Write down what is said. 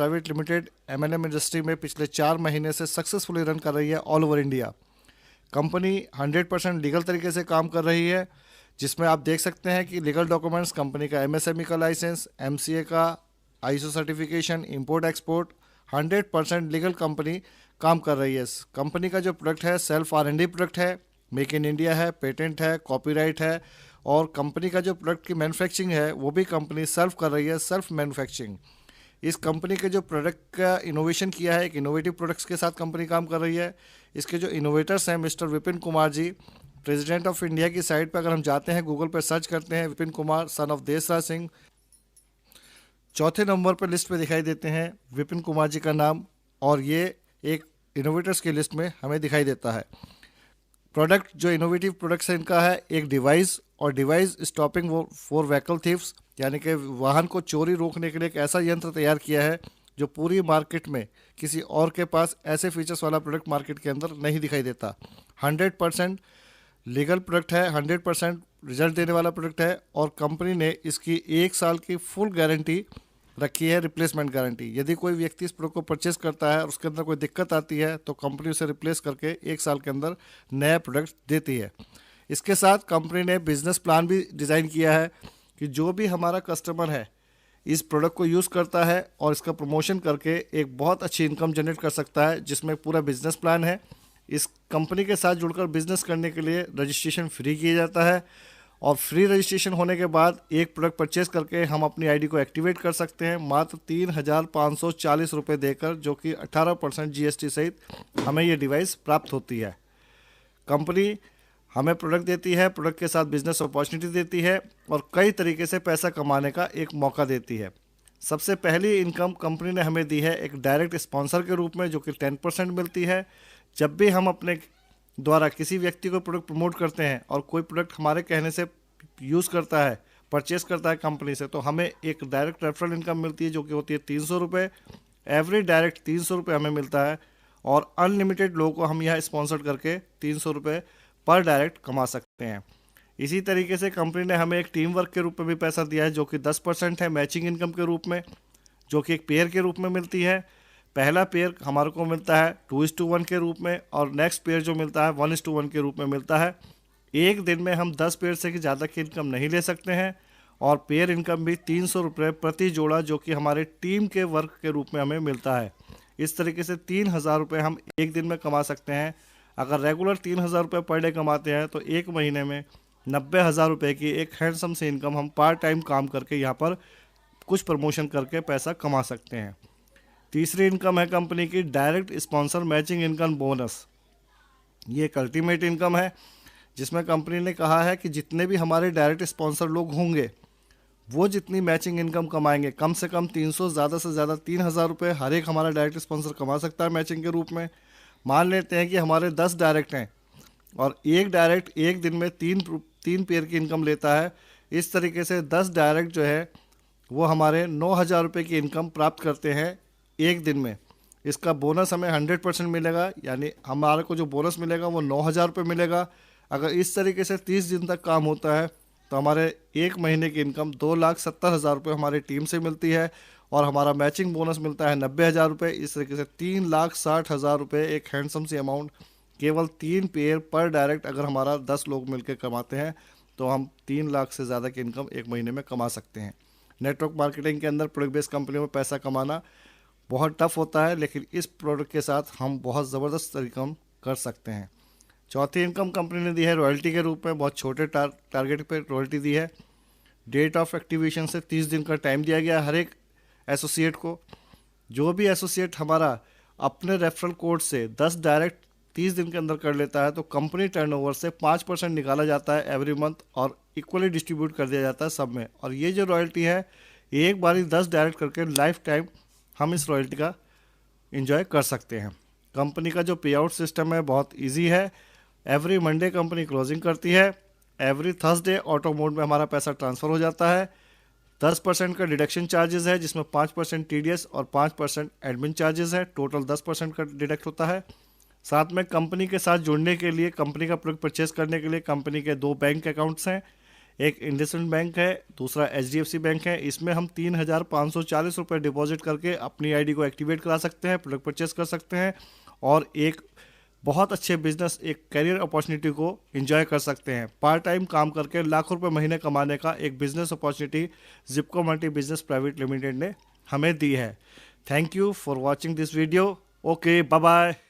Private limited MNM industry में पिछले 4 महीने से सक्सेसफुली रन कर रही है all over India. Company 100% legal तरीके से काम कर रही है, जिसमें आप देख सकते हैं कि लीगल डॉक्यूमेंट्स, कंपनी का एमएसएमई का लाइसेंस, एमसीए का, ISO certification, import export, 100% legal company काम कर रही है। कंपनी का जो प्रोडक्ट है सेल्फ R&D प्रोडक्ट है, मेक इन इंडिया है, पेटेंट है, कॉपीराइट है, और कंपनी का जो प्रोडक्ट की मैन्युफैक्चरिंग है वो भी कंपनी सेल्फ कर रही है, सेल्फ मैन्युफैक्चरिंग। इस कंपनी के जो प्रोडक्ट का इनोवेशन किया है, एक इनोवेटिव प्रोडक्ट्स के साथ कंपनी काम कर रही है। इसके जो इनोवेटर्स हैं mister Vipin Kumar ji, president of India की साइट पर अगर हम जाते हैं, गूगल पर सर्च करते हैं विपिन कुमार सन ऑफ देसराज सिंह, चौथे नंबर पर लिस्ट पे दिखाई देते हैं विपिन कुमार जी का नाम, और ये एक इनोवेटर्स की लिस्ट में हमें दिखाई देता है। प्रोडक्ट जो इनोवेटिव प्रोडक्ट्स है इनका है एक डिवाइस, और device stopping for vehicle thieves, यानी कि वाहन को चोरी रोकने के लिए एक ऐसा यंत्र तैयार किया है जो पूरी मार्केट में किसी और के पास ऐसे फीचर्स वाला प्रोडक्ट मार्केट के अंदर नहीं दिखाई देता। 100% लीगल प्रोडक्ट है, 100% रिजल्ट देने वाला प्रोडक्ट है, और कंपनी ने इसकी 1 साल की फुल गारंटी रखी है, रिप्लेसमेंट गारंटी। यदि कोई व्यक्ति इस प्रोडक्ट को परचेस करता है और उसके अंदर कोई दिक्कत आती है तो कंपनी उसे रिप्लेस करके 1 साल के अंदर नया प्रोडक्ट देती है। इसके साथ कंपनी ने बिजनेस प्लान भी डिज़ाइन किया है कि जो भी हमारा कस्टमर है इस प्रोडक्ट को यूज़ करता है और इसका प्रमोशन करके एक बहुत अच्छी इनकम जनरेट कर सकता है, जिसमें पूरा बिजनेस प्लान है। इस कंपनी के साथ जुड़कर बिजनेस करने के लिए रजिस्ट्रेशन फ्री किया जाता है, और फ्री रजिस्ट्रेशन होने के बाद एक प्रोडक्ट परचेस करके हम अपनी आईडी को एक्टिवेट कर सकते हैं मात्र 3,540 रुपये देकर, जो कि 18% जीएसटी सहित हमें ये डिवाइस प्राप्त होती है। कंपनी हमें प्रोडक्ट देती है, प्रोडक्ट के साथ बिजनेस अपॉर्चुनिटी देती है, और कई तरीके से पैसा कमाने का एक मौका देती है। सबसे पहली इनकम कंपनी ने हमें दी है एक डायरेक्ट स्पॉन्सर के रूप में, जो कि 10% मिलती है। जब भी हम अपने द्वारा किसी व्यक्ति को प्रोडक्ट प्रमोट करते हैं और कोई प्रोडक्ट हमारे कहने से यूज़ करता है, परचेस करता है कंपनी से, तो हमें एक डायरेक्ट रेफरल इनकम मिलती है जो कि होती है 300 रुपये। एवरी डायरेक्ट 300 रुपये हमें मिलता है, और अनलिमिटेड लोगों को हम यहाँ स्पॉन्सर करके 300 रुपये पर डायरेक्ट कमा सकते हैं। इसी तरीके से कंपनी ने हमें एक टीम वर्क के रूप में भी पैसा दिया है, जो कि 10% है मैचिंग इनकम के रूप में, जो कि एक पेयर के रूप में मिलती है। पहला पेयर हमारे को मिलता है 2:1 के रूप में, और नेक्स्ट पेयर जो मिलता है 1:1 के रूप में मिलता है। एक दिन में हम 10 पेयर से ज़्यादा की इनकम नहीं ले सकते हैं, और पेयर इनकम भी 300 रुपये प्रति जोड़ा, जो कि हमारे टीम के वर्क के रूप में हमें मिलता है। इस तरीके से 3,000 रुपये हम एक दिन में कमा सकते हैं। अगर रेगुलर 3,000 रुपये पर डे कमाते हैं तो एक महीने में 90,000 रुपये की एक हैंडसम सी इनकम हम पार्ट टाइम काम करके यहाँ पर कुछ प्रमोशन करके पैसा कमा सकते हैं। तीसरी इनकम है कंपनी की direct sponsor matching income bonus. ये एक अल्टीमेट इनकम है, जिसमें कंपनी ने कहा है कि जितने भी हमारे डायरेक्ट स्पॉन्सर लोग होंगे वो जितनी मैचिंग इनकम कमाएंगे, कम से कम 300, ज़्यादा से ज़्यादा 3,000 रुपये हर एक हमारा डायरेक्ट स्पॉन्सर कमा सकता है मैचिंग के रूप में। मान लेते हैं कि हमारे 10 डायरेक्ट हैं और एक डायरेक्ट एक दिन में तीन पेयर की इनकम लेता है। इस तरीके से 10 डायरेक्ट जो है वो हमारे 9,000 रुपये की इनकम प्राप्त करते हैं एक दिन में। इसका बोनस हमें 100% मिलेगा, यानी हमारे को जो बोनस मिलेगा वो 9,000 रुपये मिलेगा। अगर इस तरीके से 30 दिन तक काम होता है तो हमारे एक महीने की इनकम 2,70,000 रुपये हमारी टीम से मिलती है, और हमारा मैचिंग बोनस मिलता है 90,000 रुपये। इस तरीके से 3,60,000 रुपये एक हैंडसम सी अमाउंट केवल 3 पेयर पर डायरेक्ट अगर हमारा 10 लोग मिलकर कमाते हैं तो हम 3 लाख से ज़्यादा की इनकम एक महीने में कमा सकते हैं। नेटवर्क मार्केटिंग के अंदर प्रोडक्ट बेस्ड कंपनियों में पैसा कमाना बहुत टफ होता है, लेकिन इस प्रोडक्ट के साथ हम बहुत ज़बरदस्त इनकम कर सकते हैं। चौथी इनकम कंपनी ने दी है रॉयल्टी के रूप में। बहुत छोटे टारगेट पे रॉयल्टी दी है। डेट ऑफ एक्टिवेशन से 30 दिन का टाइम दिया गया हर एक एसोसिएट को। जो भी एसोसिएट हमारा अपने रेफरल कोड से 10 डायरेक्ट 30 दिन के अंदर कर लेता है तो कंपनी टर्नओवर से 5% निकाला जाता है एवरी मंथ, और इक्वली डिस्ट्रीब्यूट कर दिया जाता है सब में। और ये जो रॉयल्टी है एक बार ही 10 डायरेक्ट करके लाइफ टाइम हम इस रॉयल्टी का एंजॉय कर सकते हैं। कंपनी का जो पे आउट सिस्टम है बहुत ईजी है। एवरी मंडे कंपनी क्लोजिंग करती है। एवरी थर्सडे ऑटो मोड में हमारा पैसा ट्रांसफ़र हो जाता है। 10% का डिडक्शन चार्जेस है, जिसमें 5% टीडीएस और 5% एडमिन चार्जेस है। टोटल 10% का डिडक्ट होता है। साथ में कंपनी के साथ जुड़ने के लिए, कंपनी का प्रोडक्ट परचेस करने के लिए कंपनी के 2 बैंक अकाउंट्स हैं। एक इंडसइंड बैंक है, दूसरा HDFC बैंक है। इसमें हम 3,540 रुपये डिपॉजिट करके अपनी आईडी को एक्टिवेट करा सकते हैं, प्रोडक्ट परचेस कर सकते हैं और एक बहुत अच्छे बिजनेस, एक करियर अपॉर्चुनिटी को एंजॉय कर सकते हैं। पार्ट टाइम काम करके लाखों रुपए महीने कमाने का एक बिजनेस अपॉर्चुनिटी जिपको मल्टी बिजनेस प्राइवेट लिमिटेड ने हमें दी है। Thank you for watching this video. Okay, bye bye.